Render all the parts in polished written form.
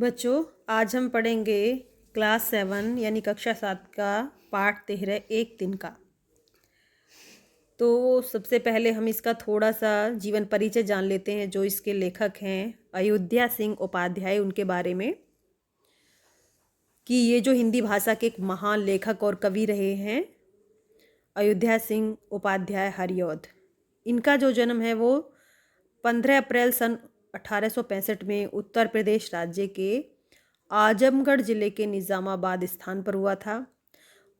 बच्चों, आज हम पढ़ेंगे क्लास 7 यानी कक्षा 7 का पाठ 13 एक दिन का। तो सबसे पहले हम इसका थोड़ा सा जीवन परिचय जान लेते हैं। जो इसके लेखक हैं अयोध्या सिंह उपाध्याय, उनके बारे में कि ये जो हिंदी भाषा के एक महान लेखक और कवि रहे हैं अयोध्या सिंह उपाध्याय हरिऔध। इनका जो जन्म है वो 15 अप्रैल सन 1865 में उत्तर प्रदेश राज्य के आजमगढ़ जिले के निज़ामाबाद स्थान पर हुआ था।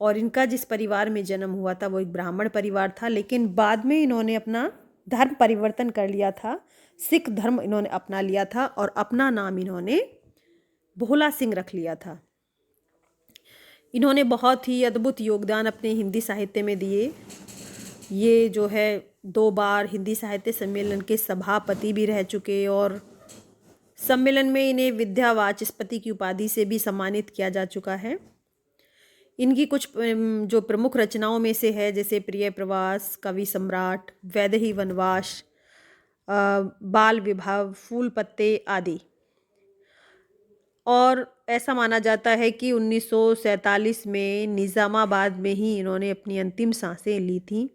और इनका जिस परिवार में जन्म हुआ था वो एक ब्राह्मण परिवार था, लेकिन बाद में इन्होंने अपना धर्म परिवर्तन कर लिया था। सिख धर्म इन्होंने अपना लिया था और अपना नाम इन्होंने भोला सिंह रख लिया था। इन्होंने बहुत ही अद्भुत योगदान अपने हिंदी साहित्य में दिए। ये जो है 2 बार हिंदी साहित्य सम्मेलन के सभापति भी रह चुके और सम्मेलन में इन्हें विद्या वाचस्पति की उपाधि से भी सम्मानित किया जा चुका है। इनकी कुछ जो प्रमुख रचनाओं में से है जैसे प्रिय प्रवास, कवि सम्राट, वैदेही वनवास, बाल विभव, फूल पत्ते आदि। और ऐसा माना जाता है कि 1947 में निज़ामाबाद में ही इन्होंने अपनी अंतिम सांसें ली थीं,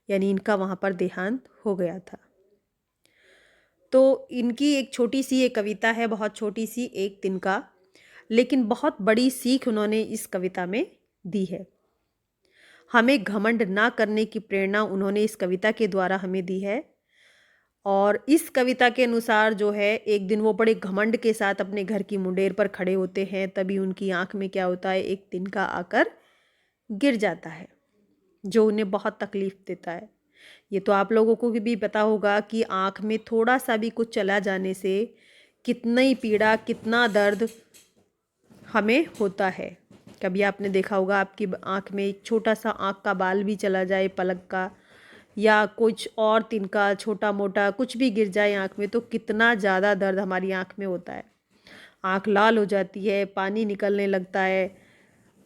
यानी इनका वहाँ पर देहांत हो गया था। तो इनकी एक छोटी सी एक कविता है, बहुत छोटी सी, एक दिन का, लेकिन बहुत बड़ी सीख उन्होंने इस कविता में दी है। हमें घमंड ना करने की प्रेरणा उन्होंने इस कविता के द्वारा हमें दी है। और इस कविता के अनुसार जो है एक दिन वो बड़े घमंड के साथ अपने घर की मुंडेर पर खड़े होते हैं, तभी उनकी आंख में क्या होता है, एक तिनका आकर गिर जाता है जो उन्हें बहुत तकलीफ देता है। ये तो आप लोगों को भी पता होगा कि आँख में थोड़ा सा भी कुछ चला जाने से कितनी पीड़ा, कितना दर्द हमें होता है। कभी आपने देखा होगा आपकी आँख में एक छोटा सा आँख का बाल भी चला जाए, पलक का, या कुछ और तिनका छोटा मोटा कुछ भी गिर जाए आँख में, तो कितना ज़्यादा दर्द हमारी आँख में होता है। आँख लाल हो जाती है, पानी निकलने लगता है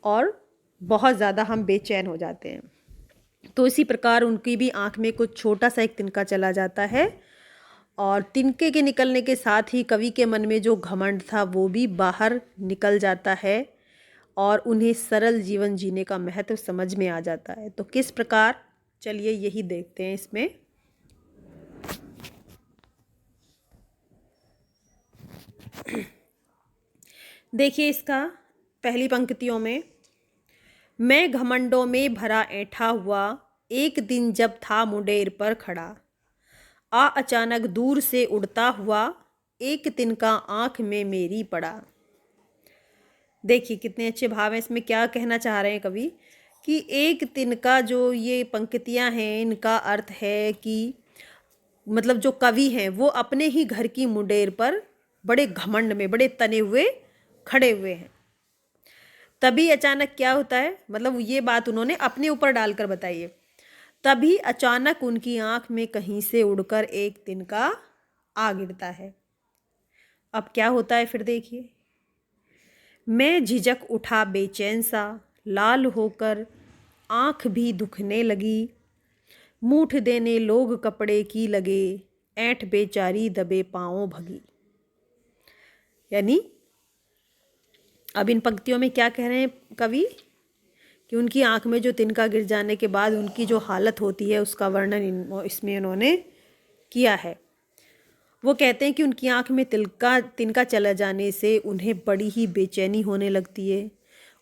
और बहुत ज़्यादा हम बेचैन हो जाते हैं। तो इसी प्रकार उनकी भी आँख में कुछ छोटा सा एक तिनका चला जाता है और तिनके के निकलने के साथ ही कवि के मन में जो घमंड था वो भी बाहर निकल जाता है और उन्हें सरल जीवन जीने का महत्व समझ में आ जाता है। तो किस प्रकार, चलिए यही देखते हैं इसमें। देखिए इसका पहली पंक्तियों में, मैं घमंडों में भरा ऐंठा हुआ, एक दिन जब था मुंडेर पर खड़ा, आ अचानक दूर से उड़ता हुआ, एक तिनका आँख में मेरी पड़ा। देखिए कितने अच्छे भाव हैं इसमें। क्या कहना चाह रहे हैं कवि कि एक तिनका, जो ये पंक्तियां हैं इनका अर्थ है कि मतलब जो कवि हैं वो अपने ही घर की मुंडेर पर बड़े घमंड में, बड़े तने हुए खड़े हुए हैं। तभी अचानक क्या होता है, मतलब ये बात उन्होंने अपने ऊपर डालकर बताई है। तभी अचानक उनकी आंख में कहीं से उड़कर एक तिनका आ गिरता है। अब क्या होता है फिर देखिए, मैं झिझक उठा बेचैन सा, लाल होकर आंख भी दुखने लगी, मूठ देने लोग कपड़े की लगे, ऐंठ बेचारी दबे पाँव भगी। यानी अब इन पंक्तियों में क्या कह रहे हैं कवि कि उनकी आंख में जो तिनका गिर जाने के बाद उनकी जो हालत होती है उसका वर्णन इसमें उन्होंने किया है। वो कहते हैं कि उनकी आंख में तिनका चला जाने से उन्हें बड़ी ही बेचैनी होने लगती है।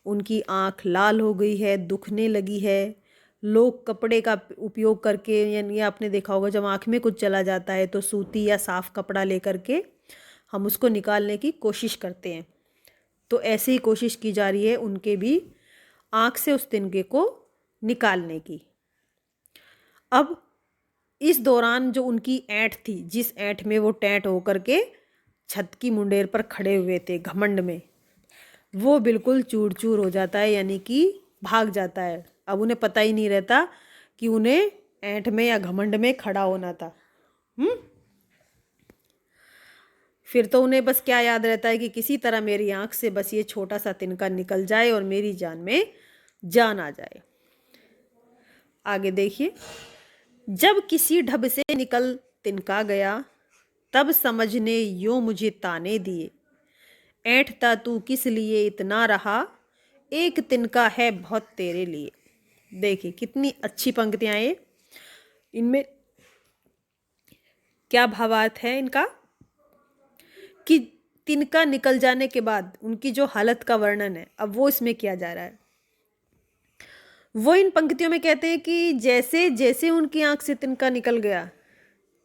उनकी आंख लाल हो गई है, दुखने लगी है। लोग कपड़े का उपयोग करके, यानी आपने देखा होगा जब आंख में कुछ चला जाता है तो सूती या साफ कपड़ा लेकर के हम उसको निकालने की कोशिश करते हैं। तो ऐसे ही कोशिश की जा रही है उनके भी आँख से उस तिनके को निकालने की। अब इस दौरान जो उनकी ऐंठ थी, जिस ऐंठ में वो टैंट होकर के छत की मुंडेर पर खड़े हुए थे घमंड में, वो बिल्कुल चूर चूर हो जाता है, यानी कि भाग जाता है। अब उन्हें पता ही नहीं रहता कि उन्हें ऐंठ में या घमंड में खड़ा होना था। फिर तो उन्हें बस क्या याद रहता है कि किसी तरह मेरी आंख से बस ये छोटा सा तिनका निकल जाए और मेरी जान में जान आ जाए। आगे देखिए, जब किसी ढब से निकल तिनका गया, तब समझने यूं मुझे ताने दिए, ऐंठता तू किस लिए इतना रहा, एक तिनका है बहुत तेरे लिए। देखिए कितनी अच्छी पंक्तियां ये। इनमें क्या भावार्थ है इनका कि तिनका निकल जाने के बाद उनकी जो हालत का वर्णन है अब वो इसमें किया जा रहा है। वो इन पंक्तियों में कहते हैं कि जैसे जैसे उनकी आंख से तिनका निकल गया,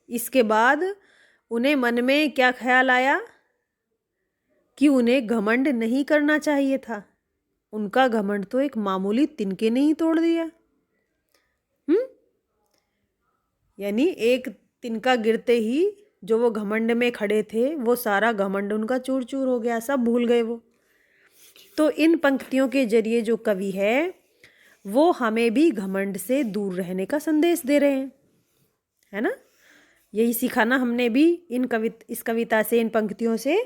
इसके बाद उन्हें मन में क्या ख्याल आया कि उन्हें घमंड नहीं करना चाहिए था। उनका घमंड तो एक मामूली तिनके ने ही तोड़ दिया। यानी एक तिनका गिरते ही जो वो घमंड में खड़े थे वो सारा घमंड उनका चूर चूर हो गया, सब भूल गए वो। तो इन पंक्तियों के जरिए जो कवि है वो हमें भी घमंड से दूर रहने का संदेश दे रहे हैं, है ना। यही सिखाना हमने भी इस कविता से, इन पंक्तियों से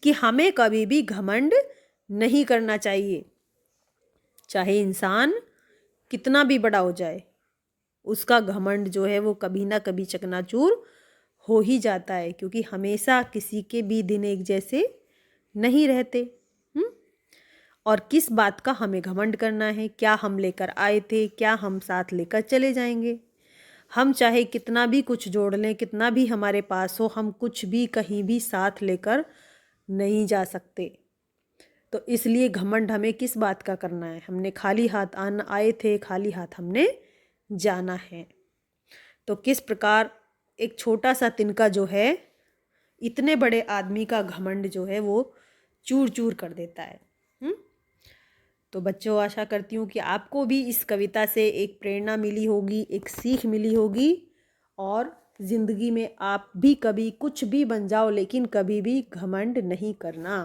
कि हमें कभी भी घमंड नहीं करना चाहिए। चाहे इंसान कितना भी बड़ा हो जाए, उसका घमंड जो है वो कभी ना कभी चकनाचूर हो ही जाता है, क्योंकि हमेशा किसी के भी दिन एक जैसे नहीं रहते। और किस बात का हमें घमंड करना है, क्या हम लेकर आए थे, क्या हम साथ लेकर चले जाएंगे। हम चाहे कितना भी कुछ जोड़ लें, कितना भी हमारे पास हो, हम कुछ भी कहीं भी साथ लेकर नहीं जा सकते। तो इसलिए घमंड हमें किस बात का करना है, हमने खाली हाथ आए थे, खाली हाथ हमने जाना है। तो किस प्रकार एक छोटा सा तिनका जो है इतने बड़े आदमी का घमंड जो है वो चूर चूर कर देता है। तो बच्चों, आशा करती हूँ कि आपको भी इस कविता से एक प्रेरणा मिली होगी, एक सीख मिली होगी, और ज़िंदगी में आप भी कभी कुछ भी बन जाओ लेकिन कभी भी घमंड नहीं करना।